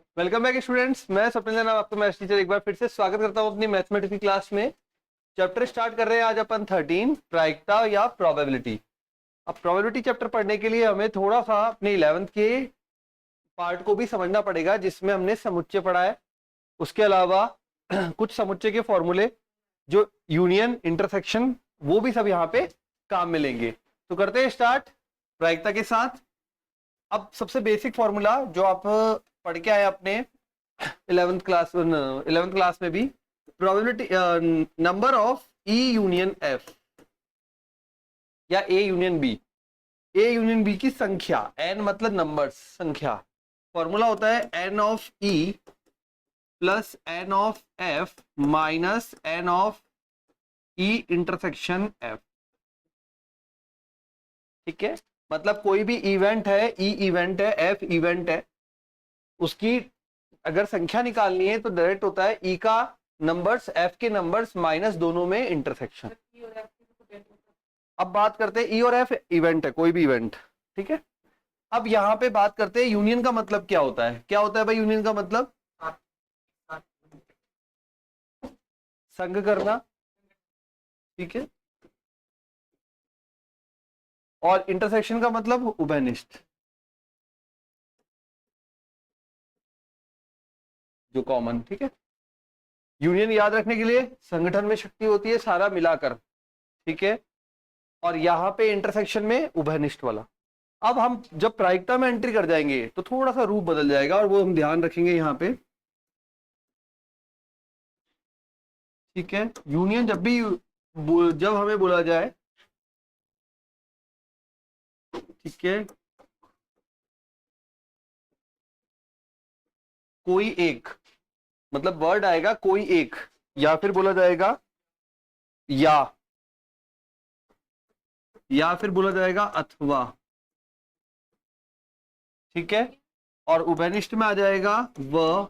Welcome back students, मैं स्वप्निल नाम आपका मैथ्स टीचर एक बार फिर से स्वागत करता हूं अपनी मैथमेटिक्स की क्लास में। चैप्टर स्टार्ट कर रहे हैं आज अपन 13 प्रायिकता या प्रोबेबिलिटी। अब प्रोबेबिलिटी चैप्टर पढ़ने के लिए हमें थोड़ा सा अपने 11th के पार्ट को भी समझना पड़ेगा जिसमें हमने समुच्चय पढ़ा है। उसके अलावा कुछ समुच्चय के फॉर्मूले जो यूनियन इंटरसेक्शन वो भी सब यहाँ पे काम में लेंगे। तो करते हैं स्टार्ट प्रायिकता के साथ। अब सबसे बेसिक फॉर्मूला जो आप पढ़ के आए अपने 11th क्लास में भी, probability number of E union F या A union B. A union B की संख्या, एन मतलब नंबर्स, संख्या। फॉर्मूला होता है N of E plus N of F minus N of E intersection F. ठीक है, मतलब कोई भी इवेंट है, ई इवेंट है, एफ इवेंट है, उसकी अगर संख्या निकालनी है तो डायरेक्ट होता है ई का नंबर्स एफ के नंबर्स माइनस दोनों में इंटरसेक्शन। अब बात करते हैं ई और एफ इवेंट है, कोई भी इवेंट। ठीक है, अब यहां पे बात करते हैं यूनियन का मतलब क्या होता है। क्या होता है भाई यूनियन का मतलब? संग करना। ठीक है, और इंटरसेक्शन का मतलब उभयनिष्ठ, जो कॉमन। ठीक है, यूनियन याद रखने के लिए संगठन में शक्ति होती है सारा मिलाकर। ठीक है, और यहां पे इंटरसेक्शन में उभयनिष्ठ वाला। अब हम जब प्रायिकता में एंट्री कर जाएंगे तो थोड़ा सा रूप बदल जाएगा और वो हम ध्यान रखेंगे यहाँ पे। ठीक है, यूनियन जब हमें बोला जाए, ठीक है, कोई एक, मतलब वर्ड आएगा कोई एक, या फिर बोला जाएगा या फिर बोला जाएगा अथवा। ठीक है, और उभयनिष्ठ में आ जाएगा व,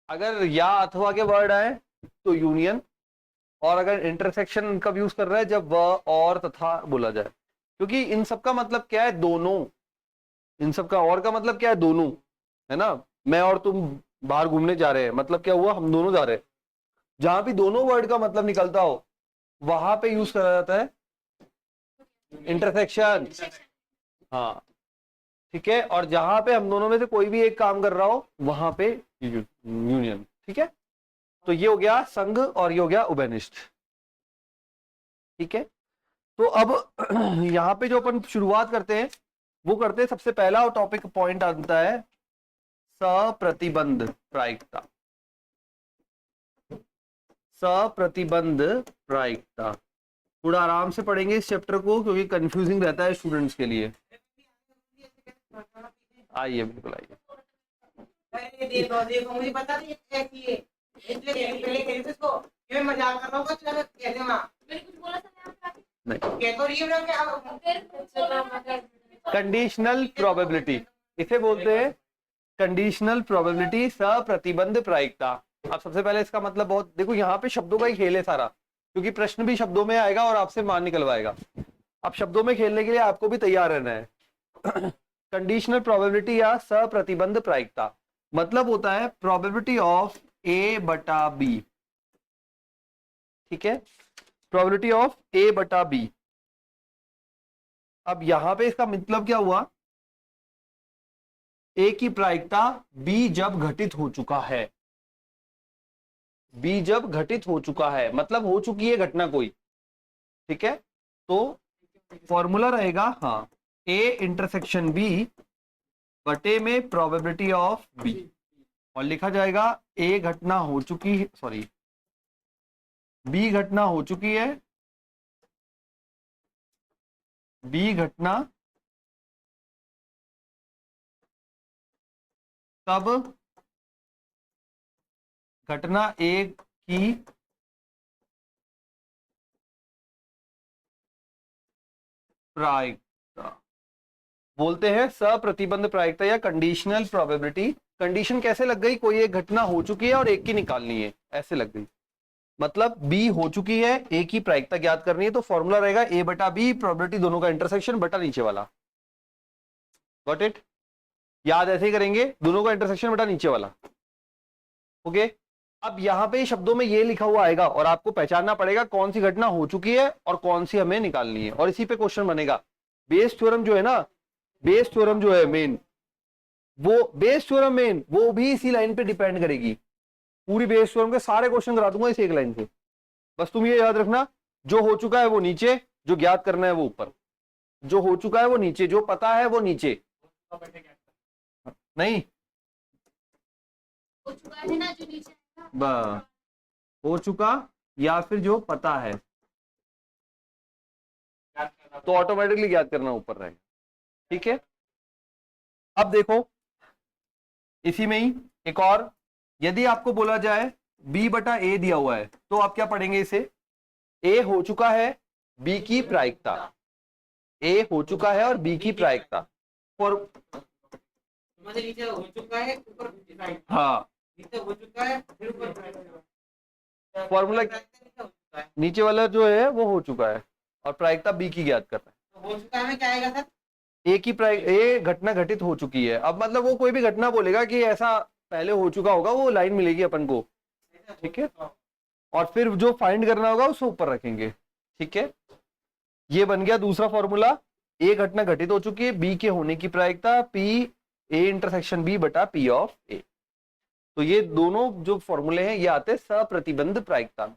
अगर या अथवा के वर्ड आए तो यूनियन, और अगर इंटरसेक्शन कब यूज कर रहा है? जब व और तथा बोला जाए, क्योंकि इन सब का मतलब क्या है? दोनों। इन सब का और का मतलब क्या है? दोनों, है ना। मैं और तुम बाहर घूमने जा रहे हैं, मतलब क्या हुआ? हम दोनों जा रहे हैं। जहां भी दोनों वर्ड का मतलब निकलता हो वहां पे यूज करा जाता है इंटरसेक्शन। हाँ, ठीक है, और जहां पे हम दोनों में से कोई भी एक काम कर रहा हो वहां पे यूनियन। ठीक है, तो ये हो गया संघ और ये हो गया उभयनिष्ठ। ठीक है, तो अब यहाँ पे जो अपन शुरुआत करते हैं वो करते हैं, सबसे पहला टॉपिक पॉइंट आता है सप्रतिबंध प्रायिकता। सप्रतिबंध प्रायिकता, थोड़ा आराम से पढ़ेंगे इस चैप्टर को क्योंकि कंफ्यूजिंग रहता है स्टूडेंट्स के लिए। आइए, बिल्कुल आइए। देखो मुझे पता नहीं कैसी है, इसलिए पहले कह रही इसको मैं मजाक कर रहा हूँ। कुछ कैसे माँ मैंने कुछ बोला था नहीं, क्या तो रही है क्या? कंडीशनल प्रोबेबिलिटी इसे बोलते हैं, कंडीशनल प्रोबेबिलिटी सप्रतिबंध प्रायिकता। अब सबसे पहले इसका मतलब बहुत देखो, यहाँ पे शब्दों का ही खेल है सारा, क्योंकि प्रश्न भी शब्दों में आएगा और आपसे मान निकलवाएगा। अब शब्दों में खेलने के लिए आपको भी तैयार रहना है। कंडीशनल प्रोबेबिलिटी या सप्रतिबंध प्रायिकता मतलब होता है प्रोबेबिलिटी ऑफ ए बटा बी। ठीक है, प्रोबेबिलिटी ऑफ ए बटा बी। अब यहां पे इसका मतलब क्या हुआ? ए की प्रायिकता बी जब घटित हो चुका है। बी जब घटित हो चुका है मतलब हो चुकी है घटना कोई। ठीक है, तो फॉर्मूला रहेगा, हाँ, ए इंटरसेक्शन बी बटे में प्रोबेबिलिटी ऑफ बी, और लिखा जाएगा ए घटना हो चुकी है, सॉरी, बी घटना हो चुकी है, बी घटना तब घटना ए की प्रायिकता बोलते हैं सप्रतिबंध प्रायिकता या कंडीशनल प्रोबेबिलिटी। कंडीशन कैसे लग गई? कोई एक घटना हो चुकी है और एक की निकालनी है, ऐसे लग गई। मतलब बी हो चुकी है, ए की प्रायिकता ज्ञात करनी है, तो फॉर्मूला रहेगा ए बटा बी, प्रोबेबिलिटी दोनों का इंटरसेक्शन बटा नीचे वाला। Got it? याद ऐसे ही करेंगे, दोनों का इंटरसेक्शन बटा नीचे वाला। ओके, अब यहां पे शब्दों में ये लिखा हुआ आएगा और आपको पहचानना पड़ेगा कौन सी घटना हो चुकी है और कौन सी हमें निकालनी है, और इसी पे क्वेश्चन बनेगा। बेस थ्योरम जो है ना, बेस थ्योरम जो है मेन, वो बेस थ्योरम मेन वो भी इसी लाइन पे डिपेंड करेगी। पूरी बेस थ्योरम के सारे क्वेश्चन करा दूंगा इस एक लाइन से। बस तुम ये याद रखना, जो हो चुका है वो नीचे, जो ज्ञात करना है वो ऊपर। जो हो चुका है वो नीचे, जो पता है वो नीचे। नहीं हो चुका है ना जो नीचे बस हो चुका या फिर जो पता है, तो ऑटोमेटिकली ज्ञात करना ऊपर रहेगा। ठीक है, अब देखो इसी में ही एक और, यदि आपको बोला जाए b बटा ए दिया हुआ है, तो आप क्या पढ़ेंगे इसे? ए हो चुका है, b की प्रायिकता, ए हो चुका है और b की प्रायिकता। और मतलब नीचे हो चुका है, ऊपर डिफाइन, हाँ, नीचे हो चुका है, फिर ऊपर फॉर्मूला नीचे हो चुका है, नीचे वाला जो है वो हो चुका है और प्रायिकता b की ज्ञात कर रहा है। तो हो चुका है में क्या आएगा सर? ए की ए घटना घटित हो चुकी है। अब मतलब वो कोई भी घटना बोलेगा कि ऐसा पहले हो चुका होगा, वो लाइन मिलेगी अपन को। ठीक है, और फिर जो फाइंड करना होगा उसको ऊपर रखेंगे। ठीक है, ये बन गया दूसरा फॉर्मूला। ए घटना घटित हो चुकी है, बी के होने की प्रायिकता पी ए इंटरसेक्शन बी बटा पी ऑफ ए। तो ये दोनों जो फॉर्मूले हैं ये आते हैं सप्रतिबंध प्रायिकता में।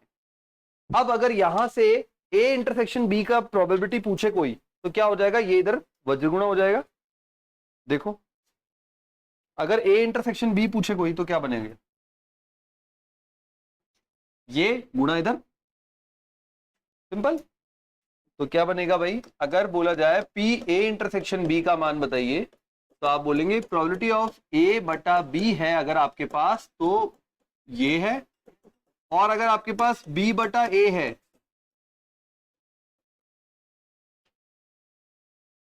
अब अगर यहां से ए इंटरसेक्शन बी का प्रोबेबिलिटी पूछे कोई, तो क्या हो जाएगा? ये इधर वज्रगुणा हो जाएगा। देखो, अगर ए इंटरसेक्शन बी पूछे कोई तो क्या बनेगा? ये गुणा इधर, सिंपल। तो क्या बनेगा भाई? अगर बोला जाए पी ए इंटरसेक्शन बी का मान बताइए, तो आप बोलेंगे प्रोबेबिलिटी ऑफ ए बटा बी है अगर आपके पास, तो ये है। और अगर आपके पास बी बटा ए है,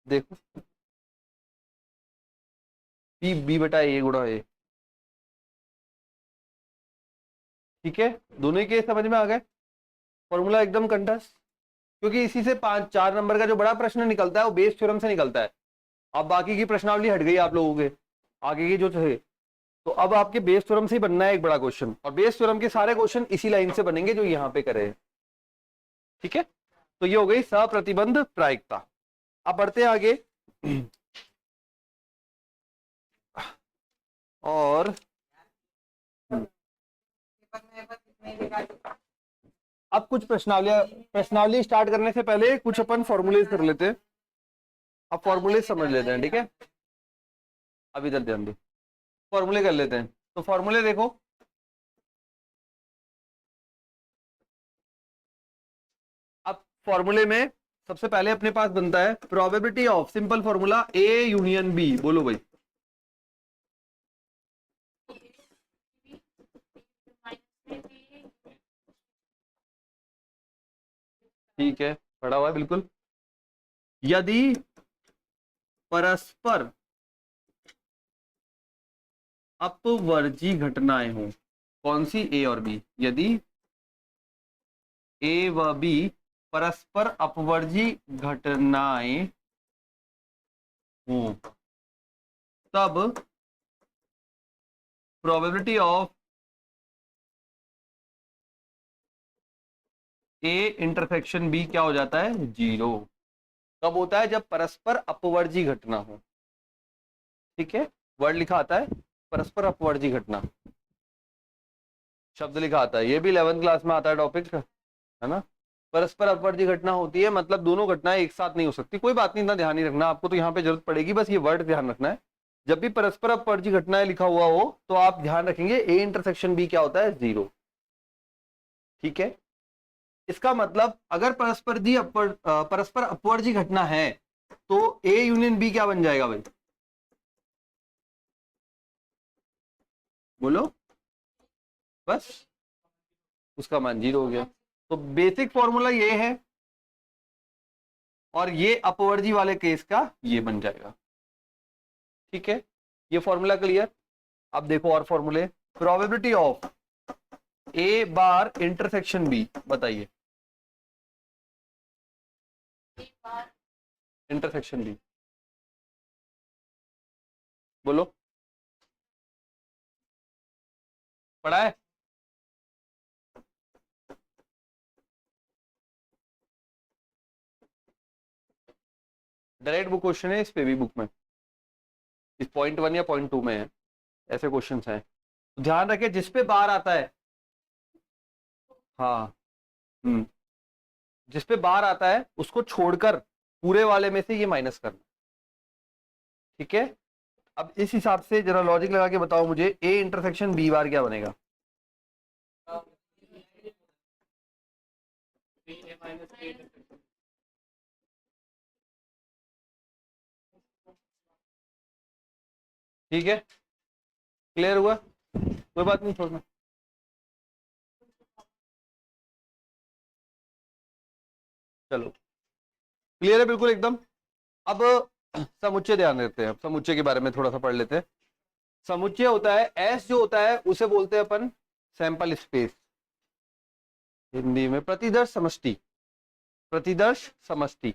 देखो पी बी बटा ए गुणा ए। ठीक है, दोनों ही केस समझ में आ गए? फॉर्मूला एकदम कंठस्थ, क्योंकि इसी से 5-4 नंबर का जो बड़ा प्रश्न निकलता है वो बेस थ्योरम से निकलता है। अब बाकी की प्रश्नावली हट गई आप लोगों के आगे की जो थे, तो अब आपके बेस थ्योरम से ही बनना है एक बड़ा क्वेश्चन, और बेस थ्योरम के सारे क्वेश्चन इसी लाइन से बनेंगे जो यहाँ पे करे हैं। ठीक है, तो ये हो गई सप्रतिबंध प्रायिकता। अब बढ़ते हैं आगे और अब कुछ प्रश्नावली स्टार्ट करने से पहले कुछ अपन फॉर्मूलेज कर लेते हैं। अब फॉर्मूले समझ लेते हैं। ठीक है, अब इधर ध्यान दो, फॉर्मूले कर लेते हैं। तो फॉर्मूले देखो, अब फॉर्मूले में सबसे पहले अपने पास बनता है probability of, simple formula A union B. बोलो भाई। ठीक है, पढ़ा हुआ है बिल्कुल। यदि परस्पर अपवर्जी घटनाएं हो, कौन सी? ए और बी। यदि ए व बी परस्पर अपवर्जी घटनाएं हो, तब probability of A intersection B क्या हो जाता है? 0। कब होता है? जब परस्पर अपवर्जी घटना हो। ठीक है, वर्ड लिखा आता है परस्पर अपवर्जी घटना, शब्द लिखा आता है, ये भी 11th क्लास में आता है टॉपिक, है ना। परस्पर अपवर्जी घटना होती है, मतलब दोनों घटनाएं एक साथ नहीं हो सकती। कोई बात नहीं, इतना ध्यान नहीं रखना आपको, तो यहाँ पे जरूरत पड़ेगी, बस ये वर्ड ध्यान रखना है। जब भी परस्पर अपवर्जी घटनाएं लिखा हुआ हो तो आप ध्यान रखेंगे ए इंटरसेक्शन बी क्या होता है? 0। ठीक है, इसका मतलब अगर परस्पर अपवर्जी घटना है तो ए यूनियन बी क्या बन जाएगा भाई? बोलो, बस उसका मान 0 हो गया। तो बेसिक फॉर्मूला ये है, और ये अपवर्जी वाले केस का ये बन जाएगा। ठीक है, ये फॉर्मूला क्लियर। अब देखो और फॉर्मूले। Probability of A bar intersection B, बताइए। इंटरसेक्शन बी, बोलो, पढ़ा है? डायरेक्ट बुक क्वेश्चन है, इस पे भी बुक में, इस पॉइंट 1 या पॉइंट 2 में है, ऐसे क्वेश्चन हैं। तो ध्यान रखे जिस पे बार आता है, हाँ, जिस पे बार आता है उसको छोड़कर पूरे वाले में से ये माइनस करना, ठीक है। अब इस हिसाब से जरा लॉजिक लगा के बताओ मुझे, ए इंटरसेक्शन बी बार क्या बनेगा? ठीक है, क्लियर हुआ? कोई बात नहीं, छोड़ना। चलो, क्लियर है बिल्कुल एकदम। अब समुच्चय ध्यान देते हैं, अब समुच्चय के बारे में थोड़ा सा पढ़ लेते हैं। समुच्चय होता है, एस जो होता है उसे बोलते हैं अपन सैंपल स्पेस, हिंदी में प्रतिदर्श समष्टि, प्रतिदर्श समष्टि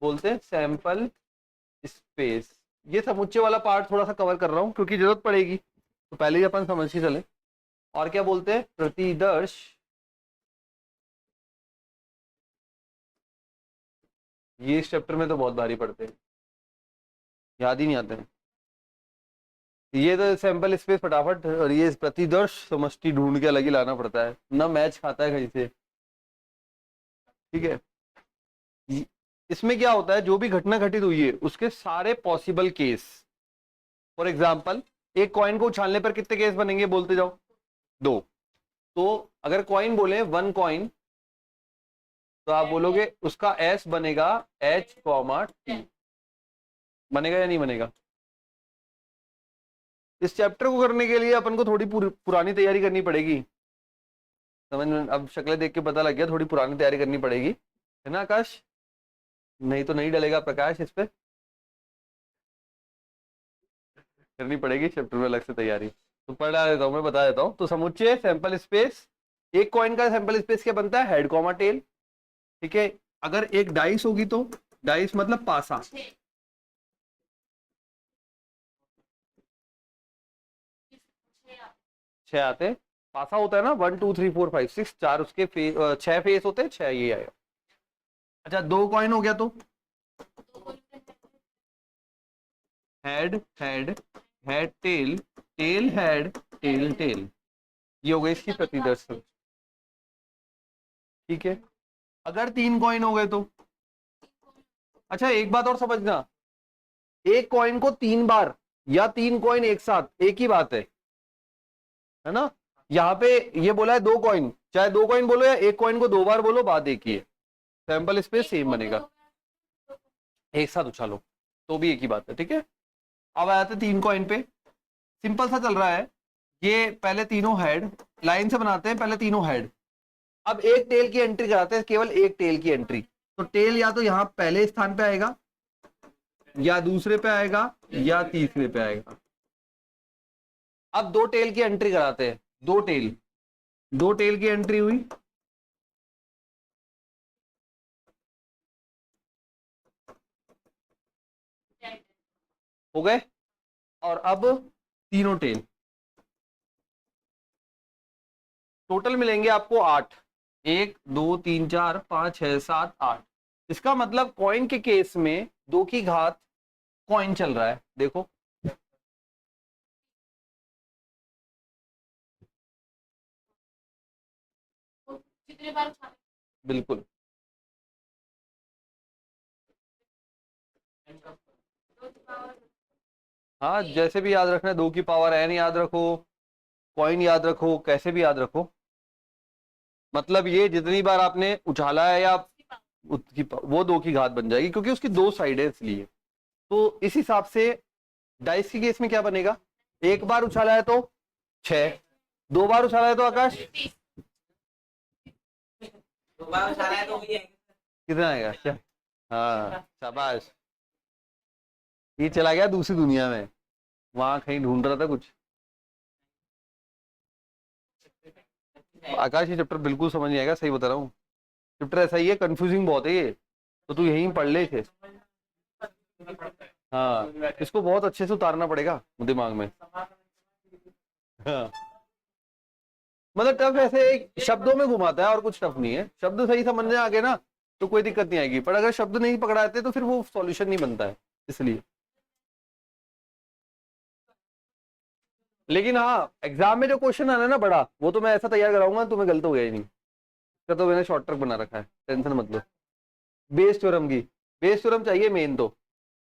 बोलते हैं सैंपल स्पेस। ये समुच्चय वाला पार्ट थोड़ा सा कवर कर रहा हूं क्योंकि जरूरत पड़ेगी, तो पहले ही अपन समझ के चले। और क्या बोलते हैं? प्रतिदर्श, ये इस चैप्टर में तो बहुत भारी पड़ते हैं, याद ही नहीं आते हैं। ये तो सैंपल स्पेस फटाफट, और ये प्रतिदर्श समष्टि ढूंढ के अलग ही लाना पड़ता है ना, मैच खाता है कहीं से, ठीक है। इसमें क्या होता है, जो भी घटना घटित हुई है उसके सारे पॉसिबल केस। फॉर एग्जाम्पल, एक कॉइन को उछालने पर कितने केस बनेंगे, बोलते जाओ। 2। तो अगर कॉइन बोले 1 कॉइन, तो आप बोलोगे उसका एस बनेगा H, T, बनेगा या नहीं बनेगा? इस चैप्टर को करने के लिए अपन को थोड़ी पुरानी तैयारी करनी पड़ेगी, समझ में? अब शक्लें देख के पता लग गया, थोड़ी पुरानी तैयारी करनी पड़ेगी, है ना आकाश? नहीं तो नहीं डलेगा प्रकाश इस पे, करनी पड़ेगी चैप्टर में अलग से तैयारी। तो पढ़ा देता हूँ, मैं बता देता हूँ। तो समुच्चय सैंपल स्पेस, एक कॉइन का सैंपल स्पेस क्या बनता है? हेड कॉमा टेल, ठीक है। अगर एक डाइस होगी तो, डाइस मतलब पासा, छह आते हैं। पासा होता है ना, 1 2 3 4 5 6, चार उसके छह फेस होते हैं, छह ये आएगा। अच्छा, 2 कॉइन हो गया तो head head head tail, tail head, tail tail, ये हो गई इसकी प्रतिदर्श, ठीक है। अगर 3 कॉइन हो गए तो, अच्छा एक बात और समझना, एक कॉइन को 3 बार या 3 कॉइन एक साथ एक ही बात है ना। यहाँ पे ये बोला है 2 कॉइन, चाहे 2 कॉइन बोलो या एक कॉइन को 2 बार बोलो, बात एक ही है, सैंपल स्पेस सेम बनेगा। एक साथ उछालो तो भी एक ही बात है, ठीक है। अब आया था 3 कॉइन पे, सिंपल सा चल रहा है। ये पहले तीनों हेड, लाइन से बनाते हैं, पहले तीनों हेड। अब एक टेल की एंट्री कराते हैं, केवल एक टेल की एंट्री। तो टेल या तो यहाँ पहले स्थान पे आएगा, या दूसरे पे आएगा, या तीसरे पे आएगा। अब 2 टेल की एंट्री कराते हैं, 2 टेल की एंट्री हुई, हो गए। और अब तीनों टेल, टोटल मिलेंगे आपको 8, 1 2 3 4 5 6 7 8। इसका मतलब कॉइन के केस में 2 की घात कॉइन चल रहा है, देखो। बिल्कुल, हाँ, जैसे भी याद रखना है, 2 की पावर n याद रखो, कॉइन याद रखो, कैसे भी याद रखो। मतलब ये जितनी बार आपने उछाला है या उसकी वो 2 की घात बन जाएगी, क्योंकि उसकी 2 साइड है इसलिए। तो इस हिसाब से डाइस की केस में क्या बनेगा, एक बार उछाला है तो 6, 2 बार उछाला है तो आकाश 2 बार उछाला है तो वही है। कितना आएगा? क्या? हाँ, शाबाश, ये चला गया दूसरी दुनिया में, वहां कहीं ढूंढ रहा था कुछ। आकाश ये चैप्टर बिल्कुल समझ नहीं आएगा, सही बता रहा हूँ। चैप्टर ऐसा ही है, कंफ्यूजिंग बहुत है ये, तो तू यहीं पढ़ ले थे। हाँ, इसको बहुत अच्छे से उतारना पड़ेगा दिमाग में। हाँ, मतलब टफ ऐसे एक शब्दों में घुमाता है और कुछ टफ नहीं है। शब्द सही समझ में आ गए ना तो कोई दिक्कत नहीं आएगी, पर अगर शब्द नहीं पकड़ाते तो फिर वो सॉल्यूशन नहीं बनता है, इसलिए। लेकिन हाँ, एग्जाम में जो क्वेश्चन आना है ना बड़ा, वो तो मैं ऐसा तैयार कराऊंगा तुम्हें गलत हो गया ही नहीं। इसका तो मैंने शॉर्ट ट्रिक बना रखा है, टेंशन मत लो। बेस थ्योरम की, बेस थ्योरम चाहिए मेन तो,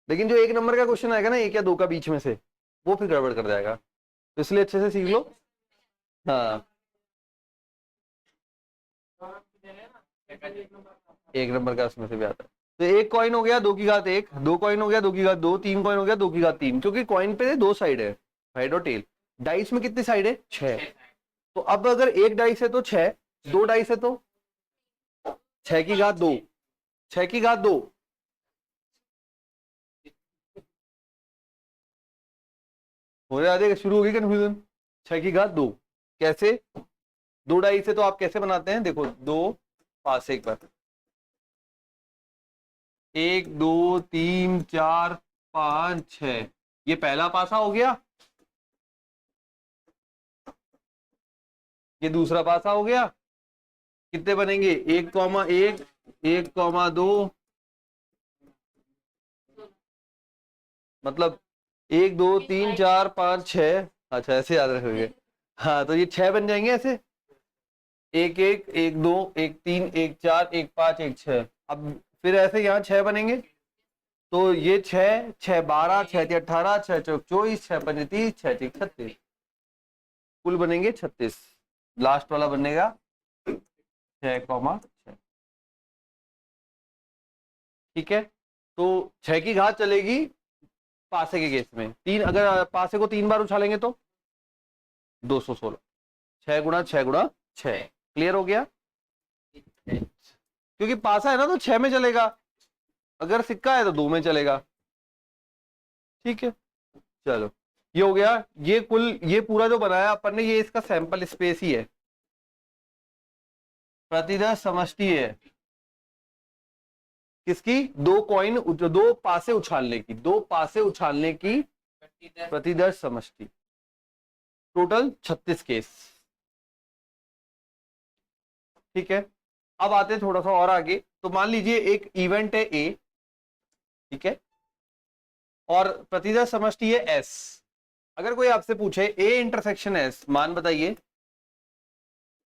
लेकिन जो एक नंबर का क्वेश्चन आएगा ना, एक या दो का बीच में से, वो फिर गड़बड़ कर जाएगा, तो इसलिए अच्छे से सीख लो। हाँ, एक नंबर का उसमें से भी आता है। तो एक कॉइन हो गया 2 की घात 1, 2 कॉइन हो गया 2 की घात 2, 3 कॉइन हो गया 2 की घात 3, क्योंकि कॉइन पे 2 साइड है, हेड और टेल। डाइस में कितनी साइड है? 6। तो अब अगर एक डाइस है तो 6, 2 डाइस है तो 6 की घात 2, 6 की घात 2। हो रहा, शुरू होगी कंफ्यूजन। 6 की घात 2 कैसे? 2 डाइस है तो आप कैसे बनाते हैं, देखो 2 पास एक बार, 1 2 3 4 5 6, ये पहला पासा हो गया, ये दूसरा पासा हो गया। कितने बनेंगे? 1,1, 1,2, मतलब 1 2 3 4 5 6। अच्छा, ऐसे याद रखोगे। हाँ, तो ये 6 बन जाएंगे ऐसे, 1 1 1 2 1 3 1 4 1 5 1 6। अब फिर ऐसे यहाँ 6 बनेंगे, तो ये 6 6 12 6 3 18 6 चौक 24 6 5 30 6 6 36, कुल बनेंगे 36। लास्ट वाला बनेगा 6,6। ठीक है, तो 6 की घात चलेगी पासे के केस में, 3, अगर पासे को 3 बार उछालेंगे तो 216, 6 गुणा 6 गुणा 6। क्लियर हो गया? क्योंकि पासा है ना तो 6 में चलेगा, अगर सिक्का है तो 2 में चलेगा। ठीक है, चलो ये हो गया। ये कुल, ये पूरा जो बनाया अपन ने, ये इसका सैंपल स्पेस ही है, प्रतिदर्श समष्टि है किसकी? 2 कॉइन, 2 पासे उछालने की, 2 पासे उछालने की प्रतिदर्श समष्टि। Total 36 case. ठीक है, अब आते हैं थोड़ा सा और आगे। तो मान लीजिए एक इवेंट है ए, ठीक है, और प्रतिदर्श समष्टि है एस। अगर कोई आपसे पूछे ए इंटरसेक्शन एस, मान बताइए,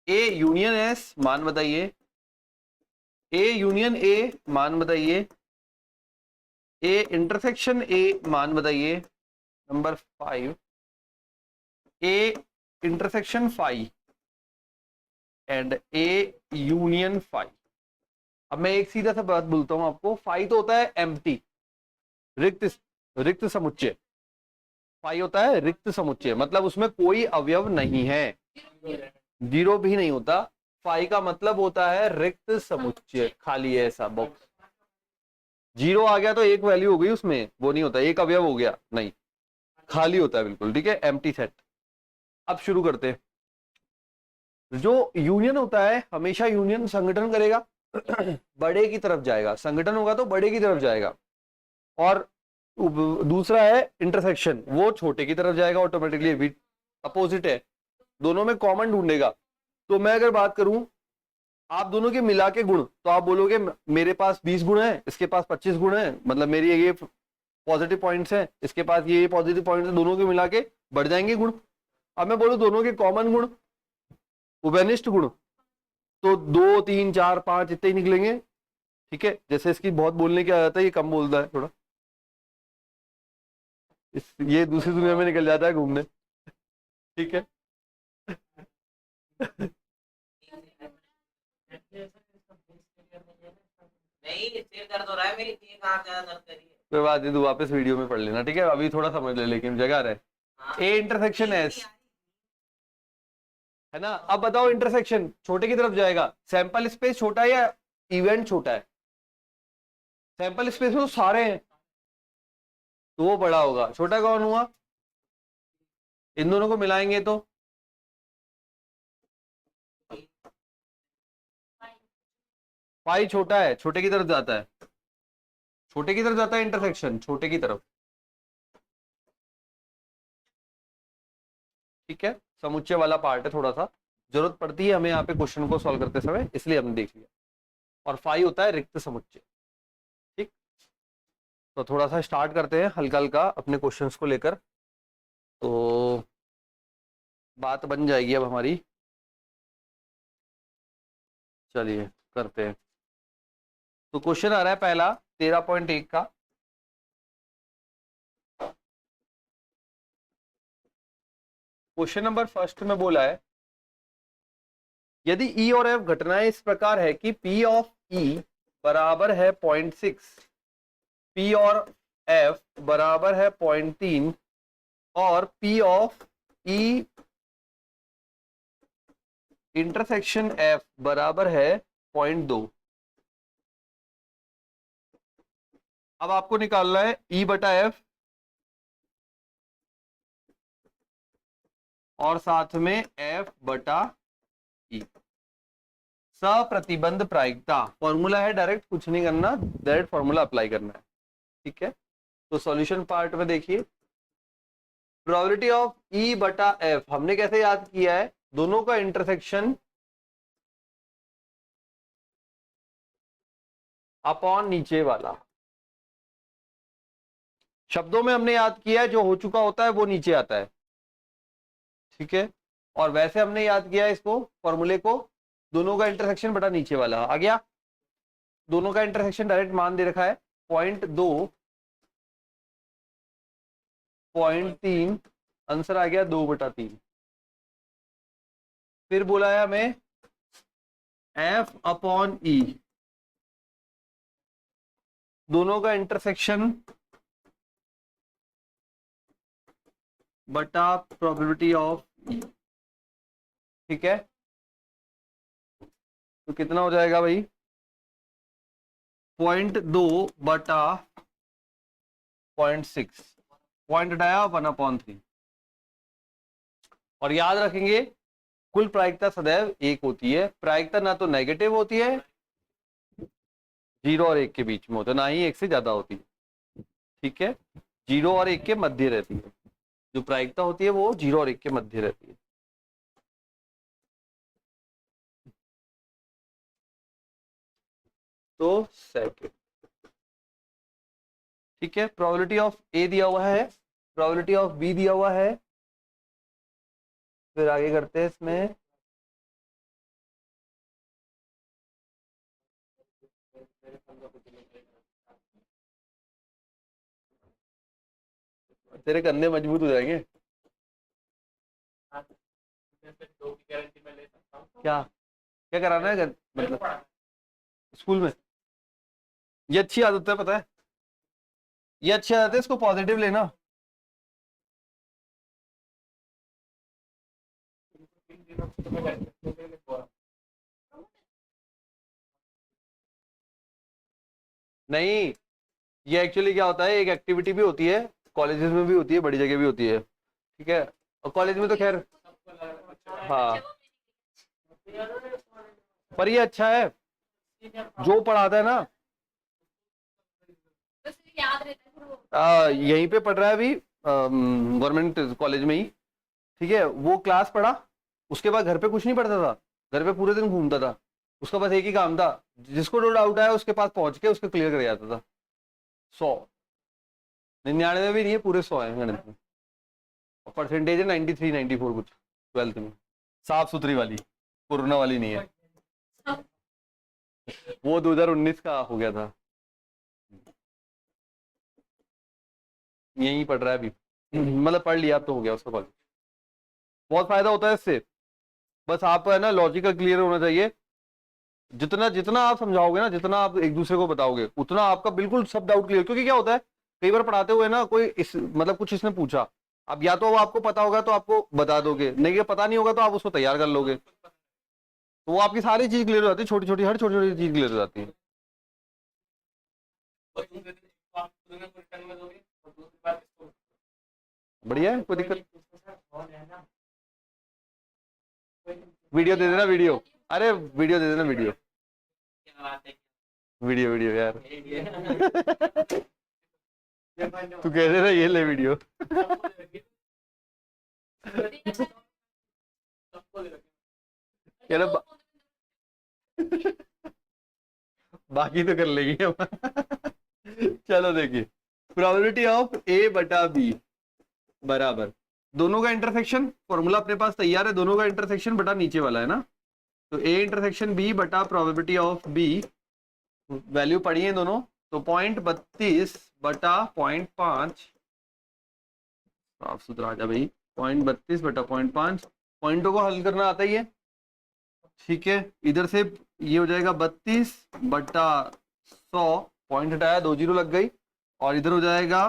ए यूनियन एस, मान बताइए, ए यूनियन ए, मान बताइए, ए इंटरसेक्शन ए, मान बताइए। Number 5, A intersection 5 and A union 5। अब मैं एक सीधा सा बात बोलता हूं आपको, 5 तो होता है एम्प्टी, रिक्त, रिक्त समुच्चय। 5 होता है रिक्त समुच्चय, मतलब उसमें कोई अवयव नहीं है, 0 भी नहीं होता। 5 का मतलब होता है रिक्त समुच्चय, खाली है ऐसा बॉक्स। 0 आ गया तो एक वैल्यू हो गई उसमें, वो नहीं होता, एक अवयव हो गया, नहीं, खाली होता है बिल्कुल। ठीक है, एम्प्टी सेट। अब शुरू करते हैं। जो यूनियन होता है, हमेशा यूनियन संगठन करेगा, बड़े की तरफ जाएगा, संगठन होगा तो बड़े की तरफ जाएगा। और दूसरा है इंटरसेक्शन, वो छोटे की तरफ जाएगा ऑटोमेटिकली, अपोजिट है, दोनों में कॉमन ढूंढेगा। तो मैं अगर बात करूं आप दोनों के मिला के गुण, तो आप बोलोगे मेरे पास 20 गुण है, इसके पास 25 गुण है, मतलब मेरी ये पॉजिटिव पॉइंट्स हैं, इसके पास ये पॉजिटिव पॉइंट्स हैं, दोनों के मिला के बढ़ जाएंगे गुण। अब मैं बोलूं दोनों के कॉमन गुण, उभयनिष्ठ गुण, तो 2 3 4 5 इतने ही निकलेंगे। ठीक है, जैसे इसकी बहुत बोलने की आदत है, ये कम बोलता है थोड़ा, ये दूसरी दुनिया में निकल जाता है घूमने। ठीक है, नहीं, सिर दर्द हो रहा है मेरी, ये कहाँ ज्यादा दर्द कर रही है। कोई बात नहीं, तू वापस वीडियो में पढ़ लेना। ठीक है, अभी थोड़ा समझ ले, लेकिन जगह रहे। हाँ, ए इंटरसेक्शन एस है ना। अब बताओ, इंटरसेक्शन छोटे की तरफ जाएगा, सैंपल स्पेस छोटा है या इवेंट छोटा है? सैंपल स्पेस में तो सारे हैं, तो वो बड़ा होगा। छोटा कौन हुआ? इन दोनों को मिलाएंगे तो फाई छोटा है, छोटे की तरफ जाता है, छोटे की तरफ जाता है, इंटरसेक्शन छोटे की तरफ। ठीक है, समुच्चय वाला पार्ट है, थोड़ा सा जरूरत पड़ती है हमें यहाँ पे क्वेश्चन को सॉल्व करते समय, इसलिए हमने देख लिया। और फाई होता है रिक्त समुच्चय। ठीक, तो थोड़ा सा स्टार्ट करते हैं हल्का हल्का अपने क्वेश्चंस को लेकर, तो बात बन जाएगी अब हमारी। चलिए करते हैं। तो क्वेश्चन आ रहा है पहला 13.1 का। क्वेश्चन नंबर फर्स्ट में बोला है, यदि ई और एफ घटनाएं इस प्रकार है कि पी ऑफ ई बराबर है 0.6, पी और एफ बराबर है 0.3 और P of E intersection F बराबर है 0.2। अब आपको निकालना है ई बटा एफ और साथ में एफ बटा ई। सप्रतिबंध प्रायिकता फॉर्मूला है, डायरेक्ट कुछ नहीं करना, डायरेक्ट फॉर्मूला अप्लाई करना है। ठीक है, तो सॉल्यूशन पार्ट में देखिए, प्रोबेबिलिटी ऑफ ई बटा एफ हमने कैसे याद किया है, दोनों का इंटरसेक्शन अपॉन नीचे वाला। शब्दों में हमने याद किया है, जो हो चुका होता है वो नीचे आता है। ठीक है, और वैसे हमने याद किया है इसको, फॉर्मूले को, दोनों का इंटरसेक्शन बटा नीचे वाला। आ गया, दोनों का इंटरसेक्शन डायरेक्ट मान दे रखा है 0.2, 0.3, आंसर आ गया 2/3। फिर बोला है हमें एफ अपॉन ई, दोनों का इंटरसेक्शन बटा प्रोबेबिलिटी ऑफ ई। ठीक है, तो कितना हो जाएगा भाई, 0.2 बटा 0.6, पॉइंट हटाया 1/3। और याद रखेंगे कुल प्रायिकता सदैव एक होती है, प्रायिकता ना तो नेगेटिव होती है, 0 और 1 के बीच में होता है, ना ही 1 से ज्यादा होती है। ठीक है, 0 और 1 के मध्य रहती है, जो प्रायिकता होती है वो 0 और 1 के मध्य रहती है। तो सेकंड। ठीक है, प्रोबेबिलिटी ऑफ ए दिया हुआ है, प्रोबेबिलिटी ऑफ बी दिया हुआ है। फिर आगे करते हैं इसमें, तेरे कंधे मजबूत हो जाएंगे। क्या क्या कराना है मतलब स्कूल में? ये अच्छी आदत है, पता है, ये अच्छी आदत है, इसको पॉजिटिव लेना। नहीं, ये एक्चुअली क्या होता है, एक एक्टिविटी भी होती है, कॉलेजेस में भी होती है, बड़ी जगह भी होती है। ठीक है, और कॉलेज में तो खैर, हाँ, पर ये अच्छा है, जो पढ़ाता है ना, यहीं पे पढ़ रहा है अभी, गवर्नमेंट कॉलेज में ही। ठीक है, वो क्लास पढ़ा, उसके बाद घर पे कुछ नहीं पढ़ता था, घर पे पूरे दिन घूमता था, उसका बस एक ही काम था, जिसको जो डाउट आया उसके पास पहुंच के उसको क्लियर कर जाता था। 100, 99 भी नहीं है, पूरे 100 है गणित में। परसेंटेज है 93, 94 कुछ 12th में, साफ सुथरी वाली, कोरोना वाली नहीं है, वो 2019 का हो गया था। यही पढ़ रहा है अभी, मतलब पढ़ लिया अब तो हो गया उसका कॉलेज। बहुत फायदा होता है इससे, बस आप है ना लॉजिकल क्लियर होना चाहिए, जितना जितना आप समझाओगे ना, जितना आप एक दूसरे को बताओगे, उतना आपका बिल्कुल सब डाउट क्लियर। क्योंकि क्या होता है, कई बार पढ़ाते हुए ना कोई इस मतलब कुछ इसने पूछा, अब या तो वो आपको पता होगा तो आपको बता दोगे, नहीं पता नहीं होगा तो आप उसको तैयार कर लोगे, तो वो आपकी सारी चीज क्लियर हो जाती है, छोटी छोटी हर छोटी छोटी चीज क्लियर हो जाती है। बढ़िया है, कोई दिक्कत। वीडियो दे देना, वीडियो, अरे वीडियो दे देना, वीडियो। वीडियो वीडियो यार तू कह रहे ना ये ले वीडियो कह रहा बाकी तो कर लेंगे हम चलो देखिए प्रोबेबिलिटी ऑफ ए बटा बी बराबर दोनों का इंटरसेक्शन फॉर्मूला अपने पास तैयार है, दोनों का इंटरसेक्शन बटा नीचे वाला है ना, तो ए इंटरसेक्शन बी बटा प्रोबेबिलिटी ऑफ बी, वैल्यू पढ़ी है दोनों, तो 0.32 बटा 0.5 साफ सुथरा आजा भाई, 0.32 बटा 0.5, पॉइंटों को हल करना आता ही है, ठीक है। इधर से ये हो जाएगा 32 बटा 100, पॉइंट हटाया 2 जीरो लग गई, और इधर हो जाएगा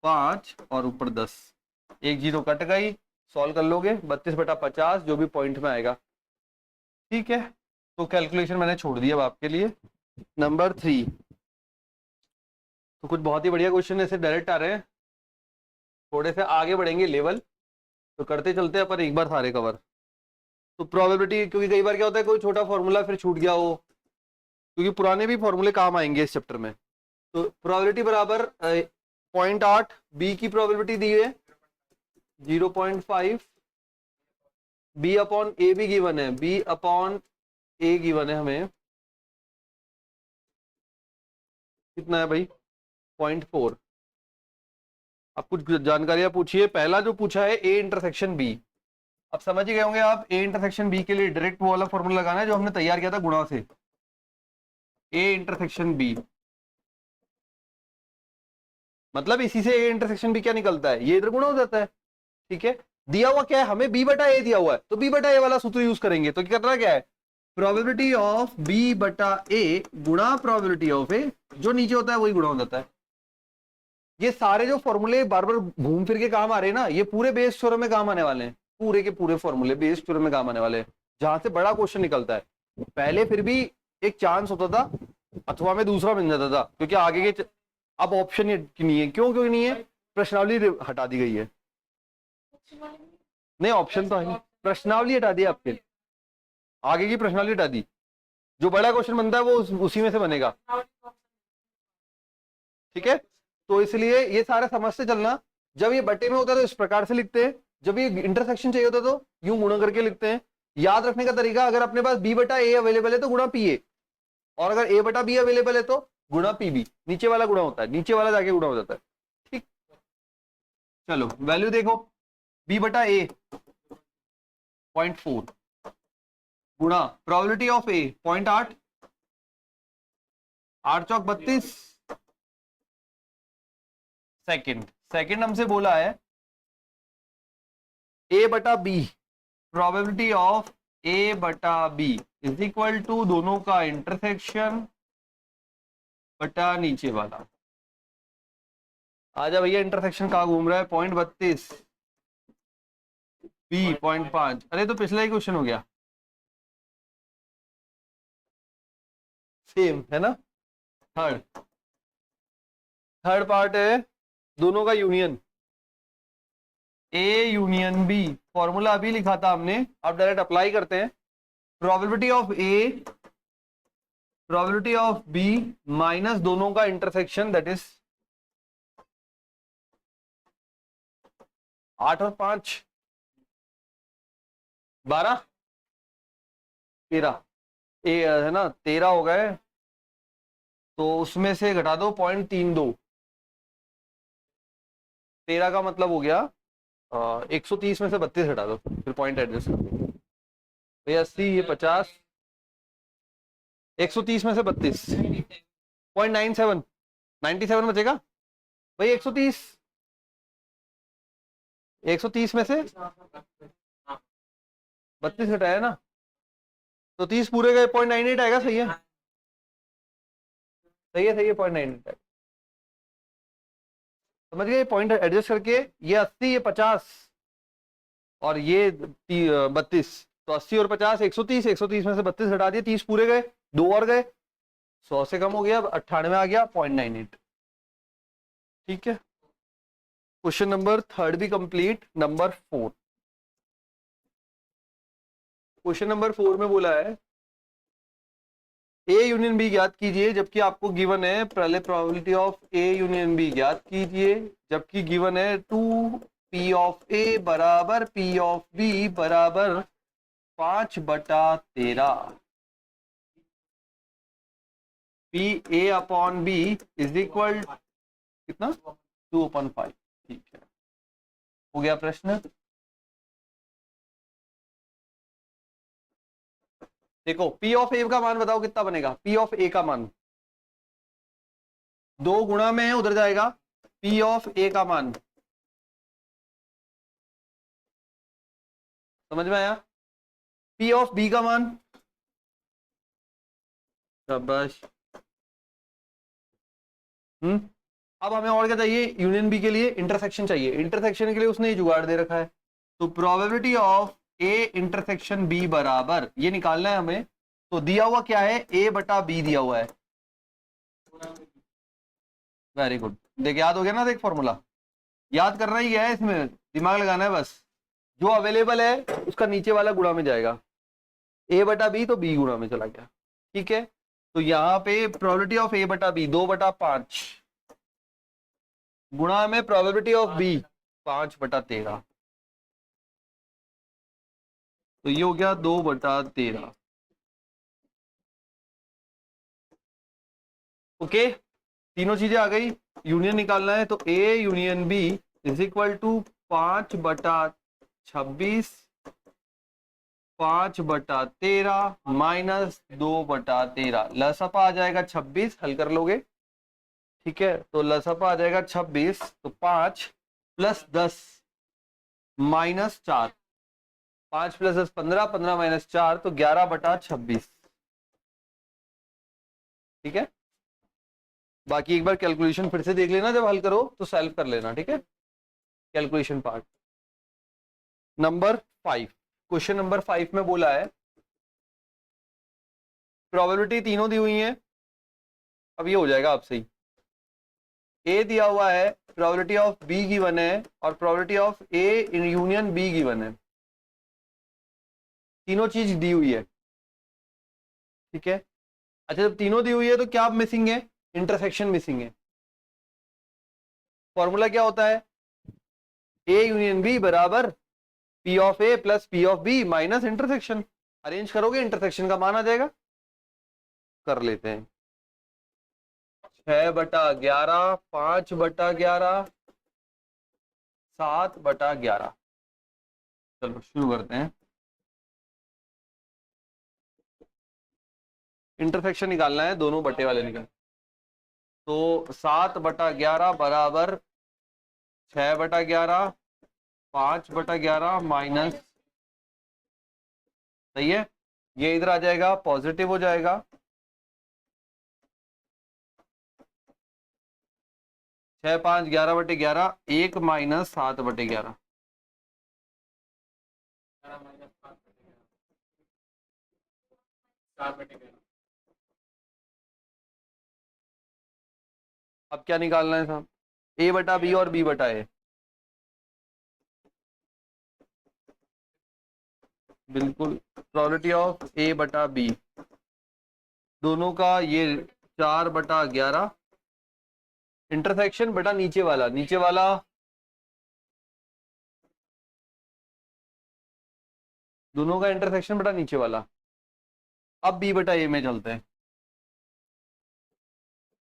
5 और ऊपर 10, 1 जीरो कट गई, सॉल्व कर लोगे 32 बटा 50 जो भी पॉइंट में आएगा, ठीक है। तो कैलकुलेशन मैंने छोड़ दिया अब आपके लिए। नंबर 3, तो कुछ बहुत ही बढ़िया क्वेश्चन ऐसे डायरेक्ट आ रहे हैं, थोड़े से आगे बढ़ेंगे लेवल, तो करते चलते अपन एक बार सारे कवर। तो प्रोबेबिलिटी, क्योंकि कई बार क्या होता है कोई छोटा फॉर्मूला फिर छूट गया हो, क्योंकि पुराने भी फॉर्मूले काम आएंगे इस चैप्टर में। तो प्रोबेबिलिटी बराबर 0.8, बी की प्रोबेबिलिटी दी है 0.5, बी अपॉन ए भी गिवन है, बी अपॉन ए गिवन है हमें, कितना है भाई 0.4। अब कुछ जानकारियां पूछिए, पहला जो पूछा है ए इंटरसेक्शन बी, अब समझ ही गए होंगे आप, ए इंटरसेक्शन बी के लिए डायरेक्ट वो वाला फॉर्मूला लगाना है जो हमने तैयार किया था गुणा से, ए इंटरसेक्शन बी, मतलब इसी से ए इंटरसेक्शन बी क्या निकलता है, ये इधर गुणा हो जाता है, ठीक है। दिया हुआ क्या है हमें, बी बटा ए दिया हुआ है, तो बी बटा ए वाला सूत्र यूज करेंगे, तो क्या करना क्या है, प्रोबेबिलिटी ऑफ बी बटा ए गुणा प्रोबेबिलिटी ऑफ ए, जो नीचे होता है वही गुणा हो जाता है। ये सारे जो फॉर्मूले बार बार घूम फिर के काम आ रहे हैं ना, ये पूरे बेस थ्योरम में काम आने वाले हैं, पूरे के पूरे फॉर्मूले बेस थ्योरम में काम आने वाले हैं, जहां से बड़ा क्वेश्चन निकलता है। पहले फिर भी एक चांस होता था अथवा में दूसरा बन जाता था, क्योंकि आगे के अब ऑप्शन नहीं है, क्यों क्यों नहीं है, प्रश्नावली हटा दी गई है, नहीं ऑप्शन तो है, प्रश्नावली हटा दी आपके, आगे की प्रश्नावली हटा दी, जो बड़ा क्वेश्चन बनता है वो उसी में से बनेगा, ठीक है। तो इसलिए ये सारा समझते चलना, जब ये बटे में होता है तो इस प्रकार से लिखते हैं, जब ये इंटरसेक्शन चाहिए होता है तो यूं गुणा करके लिखते हैं। याद रखने का तरीका, अगर अपने पास बी बटा ए अवेलेबल है तो गुणा पी ए, और अगर ए बटा बी अवेलेबल है तो गुणा पी बी, नीचे वाला गुणा होता है, नीचे वाला जाके गुणा हो जाता है, ठीक। चलो वैल्यू देखो, बी बटा ए 0.4 गुणा probability of A 0.8, 8 Chowk 32, second हमसे बोला है ए बटा बी, प्रोबेबिलिटी ऑफ ए बटा बी इज इक्वल टू दोनों का इंटरसेक्शन बटा नीचे वाला। आजा भैया, इंटरसेक्शन कहाँ घूम रहा है, 0.32 बी 0.5, अरे तो पिछला ही क्वेश्चन हो गया, सेम है ना। थर्ड पार्ट है दोनों का union, A union B, formula अभी लिखा था हमने, अब डायरेक्ट अप्लाई करते हैं। Probability of A probability of B minus दोनों का इंटरसेक्शन, दैट इज 8 और 5 12 13, ए है ना 13 हो गए, तो उसमें से घटा दो 0.32, 13 का मतलब हो गया 130 में से 32 हटा दो, फिर पॉइंट एडजस्ट कर दो, ये 80 ये 50, 130 में से 32 0.97, 97 बचेगा भाई, 130 में से 32 हटाया ना, तो 30 पूरे गए, 0.98 आएगा, सही है, सही है 0.98 आएगा, समझ गए, पॉइंट एडजस्ट करके, ये 80 ये 50 और ये 32, तो 80 और 50 130, 130 में से 32 हटा दिए, 30 पूरे गए, 2 और गए, 100 से कम हो गया, 98 आ गया 0.98, ठीक है। क्वेश्चन नंबर 3 भी कंप्लीट। नंबर 4, क्वेश्चन नंबर 4 में बोला है ए यूनियन बी ज्ञात कीजिए, जबकि आपको गिवन है पहले probability of A union B ज्ञात कीजिए, जबकि गिवन है 2 पी ऑफ ए बराबर पी ऑफ बी बराबर 5/13। P A upon B is equal कितना 2/5। ठीक है, हो गया प्रश्न। देखो P ऑफ ए का मान बताओ कितना बनेगा। P ऑफ ए का मान 2 गुणा में है, उधर जाएगा। P ऑफ ए का मान समझ में आया। P ऑफ बी का मान, शाबाश। अब हमें और क्या चाहिए, यूनियन बी के लिए इंटरसेक्शन चाहिए। इंटरसेक्शन के लिए उसने ये जुगाड़ दे रखा है, तो probability of A intersection B बराबर ये निकालना है हमें। तो दिया हुआ क्या है, ए बटा बी दिया हुआ है। वेरी गुड, देख याद हो गया ना। देख फॉर्मूला याद करना ही है, इसमें दिमाग लगाना है बस। जो अवेलेबल है उसका नीचे वाला गुणा में जाएगा। ए बटा बी तो बी गुणा में चला गया। ठीक है, तो यहाँ पे प्रोबेबिलिटी ऑफ ए बटा बी 2/5 गुणा में प्रोबेबिलिटी ऑफ बी 5/13, तो ये हो गया 2/13। ओके, तीनों चीजें आ गई। यूनियन निकालना है, तो A union B is equal to 5/26 5/13 minus 2/13। लसपा आ जाएगा 26, हल कर लोगे। ठीक है, तो लसपा आ जाएगा 26, तो 5 + 10 माइनस 4, 5 + 10 15, 15 माइनस 4 तो 11/26। ठीक है, बाकी एक बार कैलकुलेशन फिर से देख लेना, जब हल करो तो सॉल्व कर लेना। ठीक है, calculation part. Number 5, question number 5 में बोला है प्रोबेबिलिटी तीनों दी हुई है। अब ये हो जाएगा आपसे ही। ए दिया हुआ है, प्रोबेबिलिटी ऑफ बी गिवन है, और probability of A in union be given है। तीनों चीज दी हुई है। ठीक है, अच्छा जब तीनों दी हुई है तो क्या मिसिंग है, इंटरसेक्शन मिसिंग है। फॉर्मूला क्या होता है, ए यूनियन बी बराबर P of A plus P of B minus intersection. Arrange करोगे इंटरसेक्शन का मान आ जाएगा। कर लेते हैं, 6/11 5/11 7/11। चलो शुरू करते हैं। इंटरसेक्शन निकालना है, दोनों बटे वाले निकल। तो 7/11 बराबर 6/11 5/11 माइनस, सही है, ये इधर आ जाएगा, पॉजिटिव हो जाएगा। 6 5 11/11, 1 माइनस 7/11। अब क्या निकालना है साहब, ए बटा बी और बी बटा ए। बिल्कुल, प्रोबेबिलिटी ऑफ ए बटा बी दोनों का ये 4/11, इंटरसेक्शन बटा नीचे वाला, नीचे वाला दोनों का इंटरसेक्शन बटा नीचे वाला। अब बी बटा ए में चलते हैं।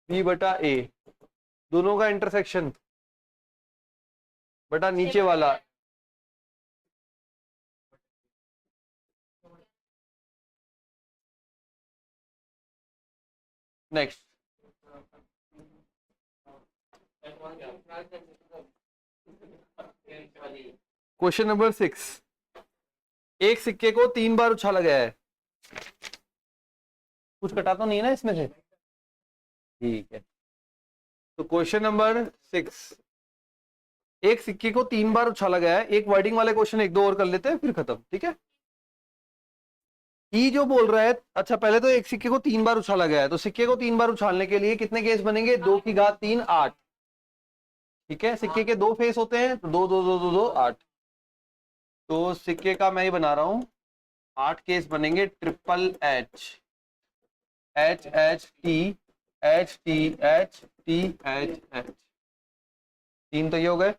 बी बटा ए दोनों का इंटरसेक्शन बटा नीचे वाला। नेक्स्ट क्वेश्चन नंबर 6, एक सिक्के को 3 बार उछाला गया है। कुछ कटा तो नहीं है ना इसमें से, ठीक है। तो क्वेश्चन नंबर 6, एक सिक्के को 3 बार उछाला गया है। एक वर्डिंग वाले क्वेश्चन एक दो और कर लेते हैं फिर खत्म। ठीक है, ई जो बोल रहा है, अच्छा पहले तो एक सिक्के को 3 बार उछाला गया है, तो सिक्के को 3 बार उछालने के लिए कितने केस बनेंगे, 2 की घात 3 8। ठीक है, सिक्के के 2 फेस होते हैं, तो 2 2 2 2 2 8। तो सिक्के का मैं ही बना रहा हूं, 8 केस बनेंगे, triple H. H H T H T H T H H, 3 तो ये हो गए।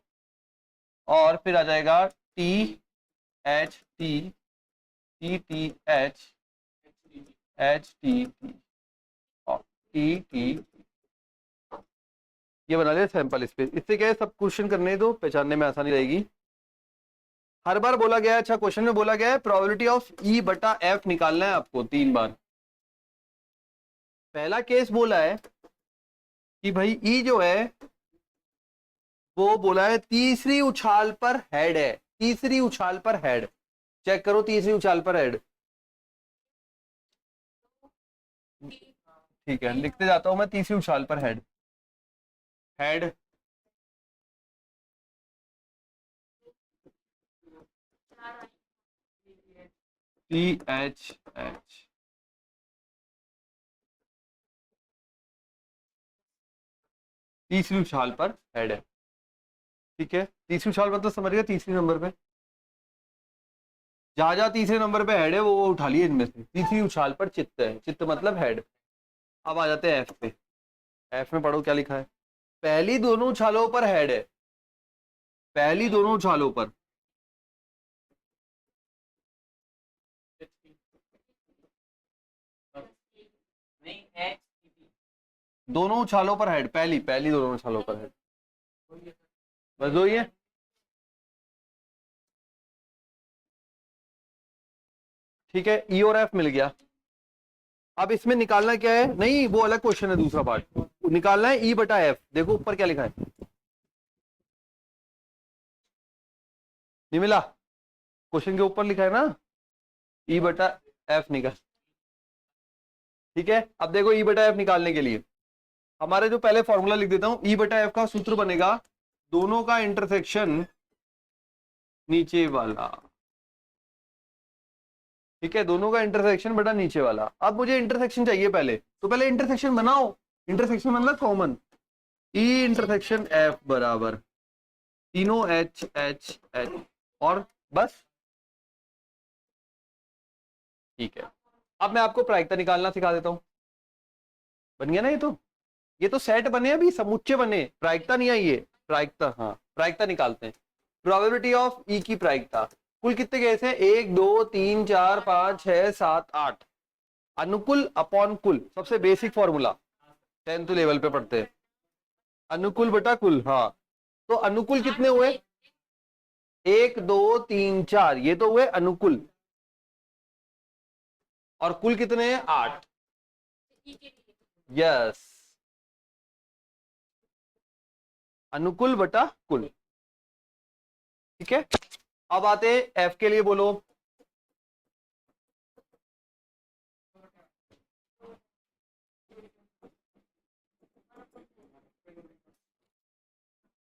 और फिर आ जाएगा T H T T T H H T T और टी टी। ये बना लिया सैंपल स्पेस। इससे क्या है, सब क्वेश्चन करने दो, पहचानने में आसानी रहेगी। हर बार बोला गया है, अच्छा क्वेश्चन में बोला गया है प्रोबेबिलिटी ऑफ ई बटा एफ निकालना है आपको 3 बार। पहला केस बोला है कि भाई ई जो है वो बोला है तीसरी उछाल पर हेड है, तीसरी उछाल पर हेड। चेक करो तीसरी उछाल पर हेड। ठीक है, लिखते जाता हूं मैं, तीसरी उछाल पर head, head T H H, तीसरी उछाल पर हेड है। ठीक है, तीसरी उछाल मतलब समझ गया, तीसरे नंबर पे जहां जहां तीसरे नंबर पे हेड है वो उठा लिए इनमें से। तीसरी उछाल पर चित्त है, चित्त मतलब हेड। अब आ जाते हैं एफ पे। एफ में पढ़ो क्या लिखा है। पहली दोनों उछालों पर हेड है, पहली दोनों उछालों पर। दोनों उछालों पर हेड, पहली पहली दोनों उछालों पर हेड, बस दो ही है। ठीक है, ई और एफ मिल गया। अब इसमें निकालना क्या है, नहीं वो अलग क्वेश्चन है, दूसरा पार्ट निकालना है ई बटा एफ। देखो ऊपर क्या लिखा है, नहीं मिला? क्वेश्चन के ऊपर लिखा है ना ई बटा एफ निकाल। ठीक है, अब देखो ई बटा एफ निकालने के लिए हमारे जो पहले फॉर्मूला लिख देता हूं, ई बटा एफ का सूत्र बनेगा दोनों का इंटरसेक्शन नीचे वाला। ठीक है, दोनों का इंटरसेक्शन बटा नीचे वाला। अब मुझे इंटरसेक्शन चाहिए पहले, तो पहले इंटरसेक्शन बनाओ। इंटरसेक्शन मतलब कॉमन, ई इंटरसेक्शन एफ बराबर तीनों एच एच एच और बस। ठीक है, अब मैं आपको प्रायिकता निकालना सिखा देता हूं। बन गया ना ये तो सेट बने, अभी समुच्चय बने, प्रायिकता नहीं आई है। प्रायिकता, हाँ प्रायिकता निकालते हैं। प्रोबेबिलिटी ऑफ ई की प्रायिकता। कुल कितने केस हैं, 1 2 3 4 5 6 7 8। अनुकुल अपॉन कुल, सबसे बेसिक फॉर्मूला 10th लेवल पे पढ़ते हैं, अनुकुल बटा कुल। हाँ, तो अनुकुल कितने हुए, 1 2 3 4, ये तो हुए अनुकुल। और कुल कितने हैं, 8। यस, अनुकुल बटा कुल। ठीक है, अब आते हैं एफ के लिए, बोलो।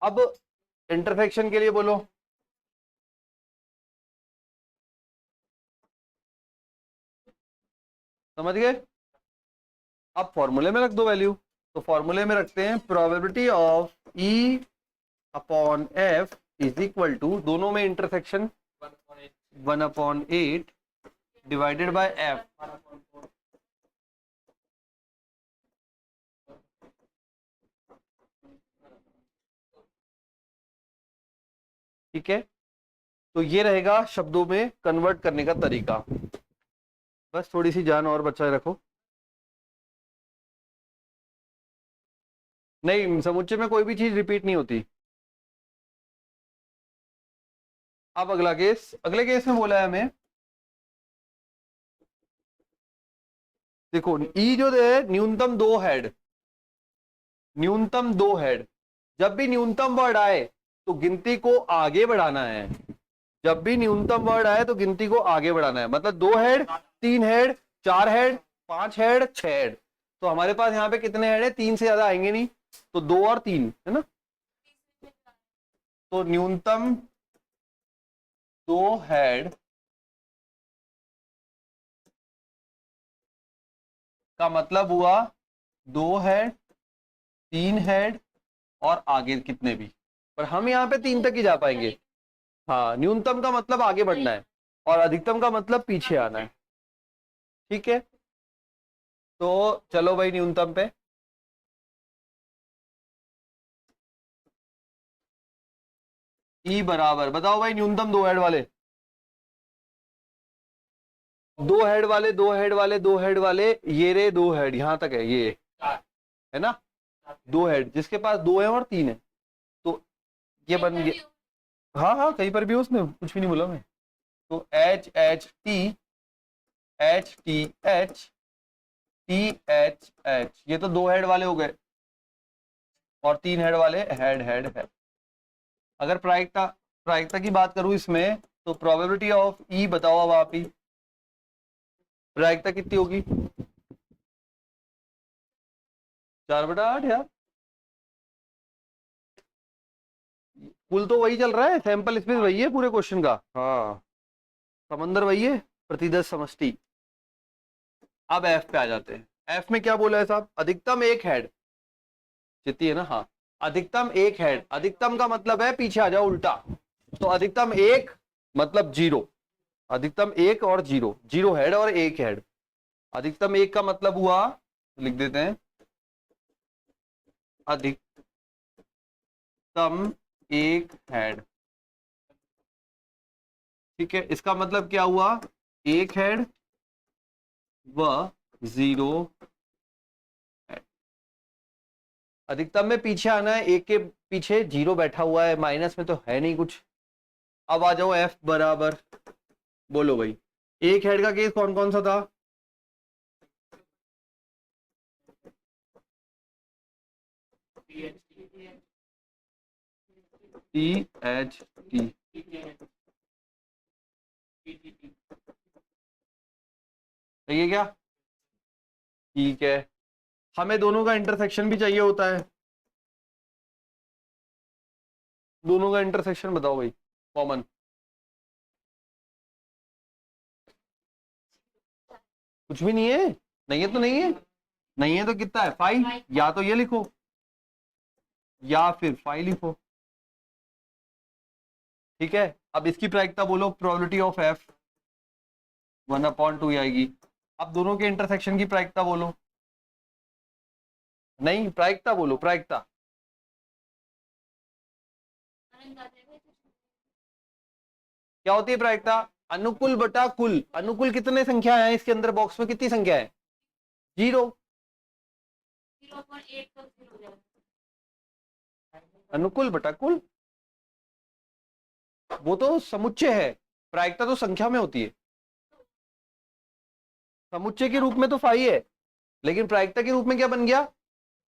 अब इंटरसेक्शन के लिए बोलो। समझ गए? अब फॉर्मूले में रख दो वैल्यू। तो फॉर्मूले में रखते हैं probability of E upon F is equal to, दोनों में इंटरसेक्शन 1/8 डिवाइडेड बाय एफ। ठीक है, तो ये रहेगा शब्दों में कन्वर्ट करने का तरीका। बस थोड़ी सी जान और बचाए रखो। नहीं, समुच्चय में कोई भी चीज रिपीट नहीं होती। अब अगला केस, अगले केस में बोला है हमें, देखो ई जो है न्यूनतम 2 हेड, न्यूनतम 2 हेड। जब भी न्यूनतम वर्ड आए तो गिनती को आगे बढ़ाना है। जब भी न्यूनतम वर्ड आए तो गिनती को आगे बढ़ाना है। मतलब 2 head, 3 head, 4 head, 5 head, 6 head. तो हमारे पास यहाँ पे कितने हेड है, 3 से ज्यादा आएंगे नहीं, तो 2 और 3 है ना। तो न्यूनतम 2 हेड का मतलब हुआ 2 हेड, 3 हेड और आगे कितने भी। पर हम यहाँ पे 3 तक ही जा पाएंगे। हाँ, न्यूनतम का मतलब आगे बढ़ना है और अधिकतम का मतलब पीछे आना है। ठीक है, तो चलो भाई न्यूनतम पे, ई बराबर, बताओ भाई न्यूनतम दो हेड वाले, दो हेड वाले, दो हेड वाले, दो हेड वाले, ये रे दो हेड, यहां तक है, ये है ना, दो हेड जिसके पास दो है और तीन है, तो ये बन गया। हाँ हाँ कहीं पर भी हो, उसने कुछ भी नहीं बोला मैं। तो H H T, H T H, T H H, ये तो दो हेड वाले हो गए, और तीन हेड वाले हेड हेड हेड। अगर प्रायिकता, प्रायिकता की बात करूं इसमें, तो प्रोबेबिलिटी ऑफ ई बताओ अब आप ही, प्रायिकता कितनी होगी? 4/8 यार, कुल तो वही चल रहा है, सैंपल स्पेस वही है पूरे क्वेश्चन का। हाँ समंदर वही है, प्रति 10 समष्टि। अब एफ पे आ जाते हैं। एफ में क्या बोला है साहब? अधिकतम एक हेड, जितनी है ना, हाँ अधिकतम एक हेड, अधिकतम का मतलब है, पीछे आ जाओ उल्टा, तो अधिकतम एक मतलब जीरो, अधिकतम एक और जीरो, जीरो हेड और एक हेड। अधिकतम एक का मतलब हुआ, लिख देते हैं, अधिकतम एक हेड, ठीक है, इसका मतलब क्या हुआ, एक हेड व जीरो हेड। अधिकतम में पीछे आना है, एक के पीछे जीरो बैठा हुआ है, माइनस में तो है नहीं कुछ। अब आ जाओ एफ बराबर, बोलो भाई, एक हेड का केस कौन कौन सा था? टी एच टी, सही है क्या? ठीक है, हमें दोनों का इंटरसेक्शन भी चाहिए होता है, दोनों का इंटरसेक्शन बताओ भाई, कॉमन। कुछ भी नहीं है, नहीं है तो नहीं है, नहीं है तो कितना है, 5, या तो ये लिखो या फिर 5 लिखो, ठीक है। अब इसकी प्रायिकता बोलो, प्रोबेबिलिटी ऑफ एफ 1/2 आएगी। अब दोनों के इंटरसेक्शन की प्रायिकता बोलो, नहीं प्रायिकता बोलो, प्रायिकता क्या होती है प्रायिकता? अनुकुल बटा कुल, अनुकुल कितने संख्या है इसके अंदर, बॉक्स में कितनी संख्या है? जीरो, अनुकुल बटा कुल, वो तो समुच्चय है, प्रायिकता तो संख्या में होती है, समुच्चय के रूप में तो 5 है, लेकिन प्रायिकता के रूप में क्या बन गया,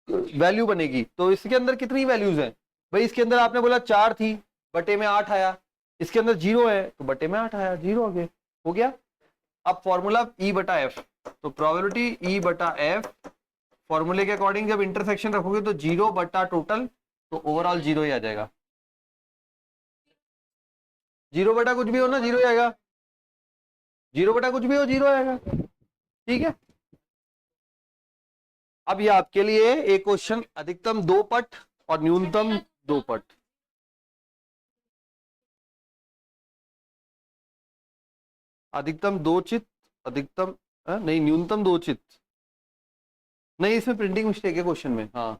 वैल्यू बनेगी। तो इसके अंदर कितनी वैल्यूज हैं भाई? इसके अंदर आपने बोला 4 थी, बटे में 8 आया, इसके अंदर 0 है तो बटे में 8 आया, 0 आगे हो गया। अब फॉर्मूला ई बटा एफ, तो प्रोबेबिलिटी ई बटा एफ, फॉर्मूले के अकॉर्डिंग जब इंटरसेक्शन रखोगे तो 0 बटा टोटल, तो ओवरऑल 0 ही आ जाएगा, 0 बटा कुछ भी हो ना 0 ही आएगा, 0 बटा कुछ भी हो 0 आएगा, ठीक है। अब ये आपके लिए एक क्वेश्चन, अधिकतम 2 पट और न्यूनतम 2 पट, अधिकतम 2 चित, अधिकतम नहीं न्यूनतम 2 चित, नहीं इसमें प्रिंटिंग मिस्टेक है क्वेश्चन में, हाँ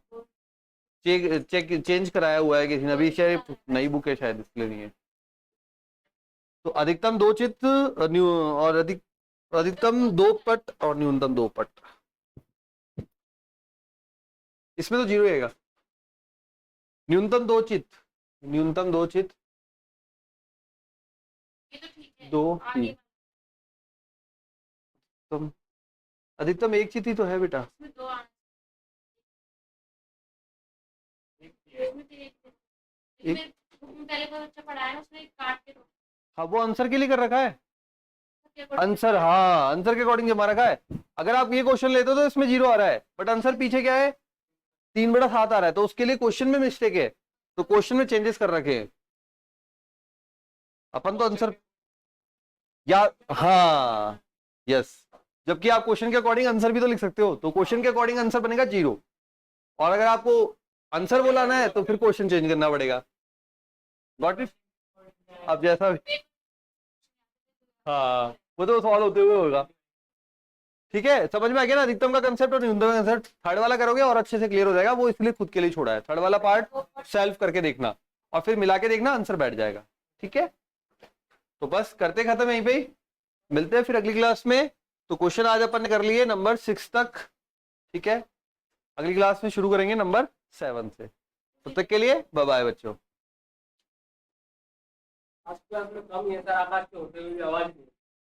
चेक चेक चेंज कराया हुआ है किसी ने, अभी शायद नई बुक है शायद इसलिए नहीं है। तो अधिकतम 2 चित और अधिकतम 2 पट और न्यूनतम 2 पट, इसमें तो 0 आएगा। न्यूनतम 2 चित, न्यूनतम 2 चित, 2 3, तुम अधिकतम 1 चित ही तो है बेटा, एक, हाँ वो आंसर के लिए कर रखा है, आंसर हाँ आंसर के अकॉर्डिंग जमा रखा है। अगर आप ये क्वेश्चन लेते हो तो इसमें 0 आ रहा है, बट आंसर पीछे क्या है, 3/7 आ रहा है, तो उसके लिए क्वेश्चन में मिस्टेक है, तो क्वेश्चन में चेंजेस कर रखे हैं अपन, तो आंसर या हाँ यस, जबकि आप क्वेश्चन के अकॉर्डिंग आंसर भी तो लिख सकते हो, तो क्वेश्चन के अकॉर्डिंग आंसर बनेगा 0, और अगर आपको आंसर बोलाना है तो फिर क्वेश्चन चेंज करना पड़ेगा, गॉट इट। अब जैसा भी, हाँ वो तो सॉल्व होते हुए होगा, ठीक है, समझ में आ गया ना अधिकतम का कंसेप्ट और न्यूनतम का कंसेप्ट। थर्ड वाला करोगे और अच्छे से क्लियर हो जाएगा, वो इसलिए खुद के लिए छोड़ा है। थर्ड वाला पार्ट सेल्फ करके देखना और फिर मिला के देखना, आंसर बैठ जाएगा। ठीक है, तो बस करते खत्म यहीं पे ही, मिलते हैं फिर अगली क्लास में। तो क्वेश्चन आज अपन ने कर लिए नंबर 6 तक। ठीक है, अगली क्लास में शुरू करेंगे नंबर 7 से। तब तक के लिए बाय बाय बच्चों। आज क्लास में कम ही है सर, आकाश के होते हुए भी आवाज नहीं